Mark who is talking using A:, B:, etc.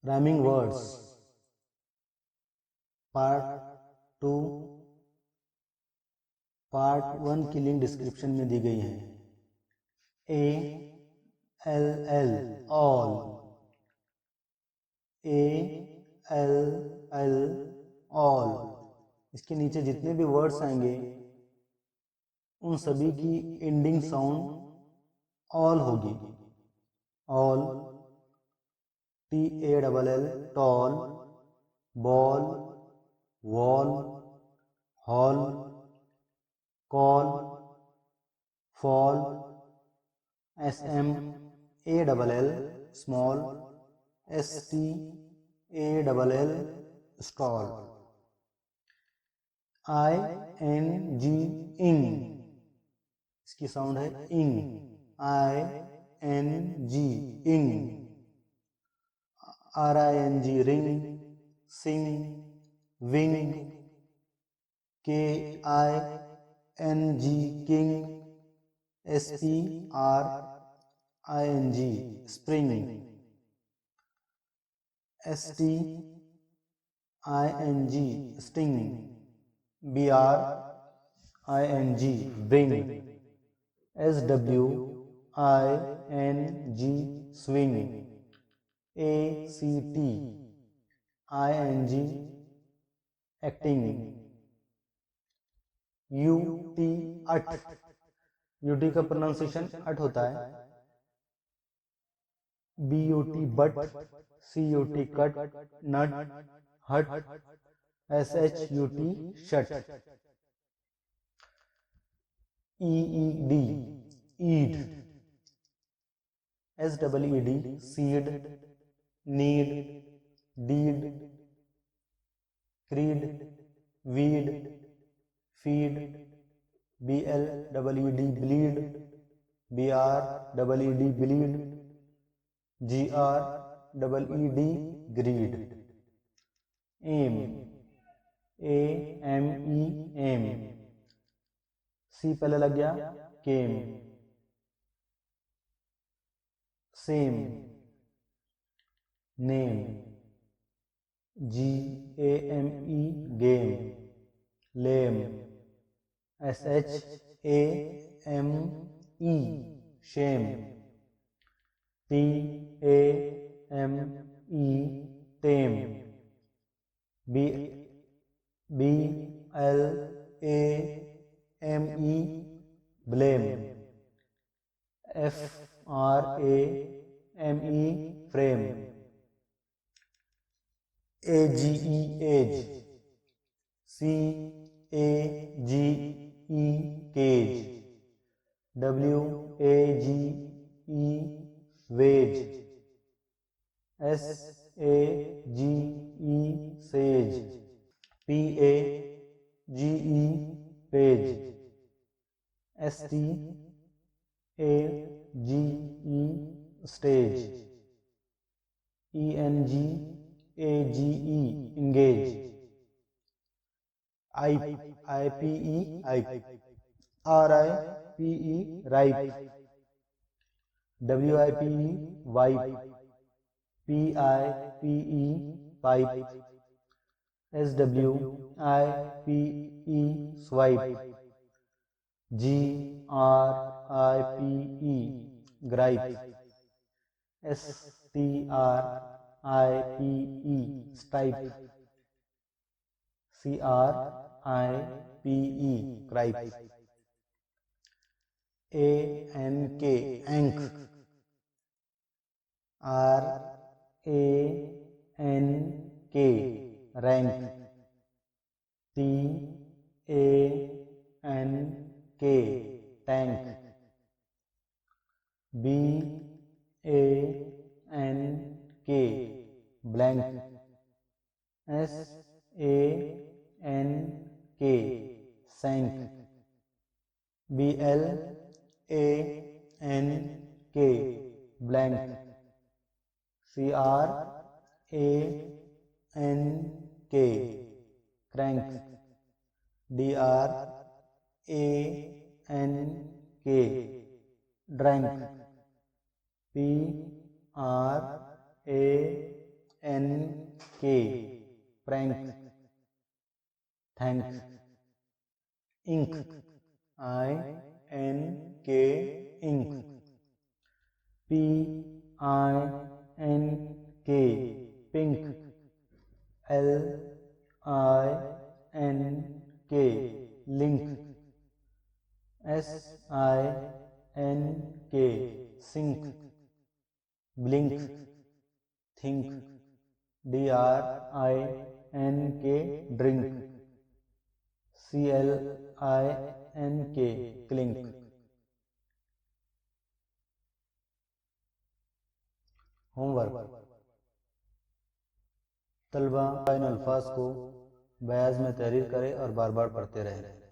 A: Rhyming words part 2 part 1 की link description में दी गई है। ALL ऑल, ALL ऑल, इसके नीचे जितने भी वर्ड्स आएंगे उन सभी की एंडिंग साउंड ऑल होगी। All, TALL tall, ball, wall, hall, call, fall, SMALL small, STALL stall, ING ing, इसकी साउंड है ing, ING ing, RING ring, sing, wing, KING king, SPRING spring, STING sting, BRING bring, SWING swing, ACTING acting, UT ut, UT का pronunciation ut होता है। BUT but, CUT cut, nut, hut, SHUT shut, EED eed, SEED seed, need, deed, creed, weed, feed, BLED bleed, BREED bleed, GREED grid, M, AME M, सी पहले लग गया केम, same, name, GAME game, लेम, SHAME Shem, TAME टेम, BLAME blame, FRAME frame, AGE as, CAGE cage, WAGE veg, SAGE says, PAGE page, STAGE stage, ENGAGE engage, IPE आइप, RIPE ripe, WIPE wipe, PIPE pipe, SWIPE swipe, GRIPE gripe, STRIPE stipe, CRIPE क्राइप, ANK एंक, RANK rank, TANK tank, BLANK blank, SANK सैंक, BLANK blank, CRANK crank, DRANK drank, PRANK के prank thank, ink INK ink, PINK pink, LINK link, SINK sink, blink think, DRINK drink, CLINK clink. Homework, तलबा इन अल्फाज को बयाज में तहरीर करें और बार बार पढ़ते रहें।